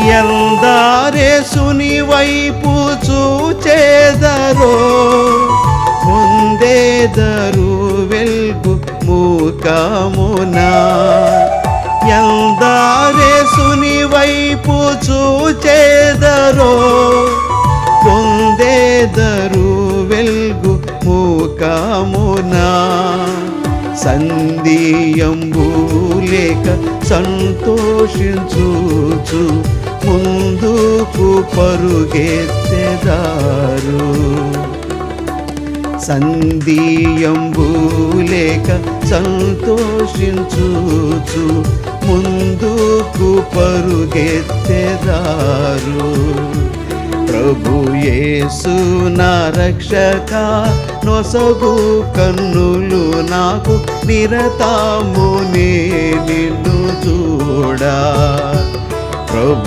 ఎందారేసుని వైపు చూచేదరో పొందేదరు వెల్గు ముఖమునా. ఎందారేసుని వైపు చూచేదరో పొందేదరు వెల్గు ముఖమునా. సంధియంబు లేక సంతోషించుచు ముందుకు పరుగెత్తెదారు. సంధియంబు లేక సంతోషించుచు ముందుకు పరుగెత్తెదారు. ప్రభు యేసు నా రక్షక నొసగు కన్నులు నాకు నిరతము నిన్ను చూడా. ప్రభు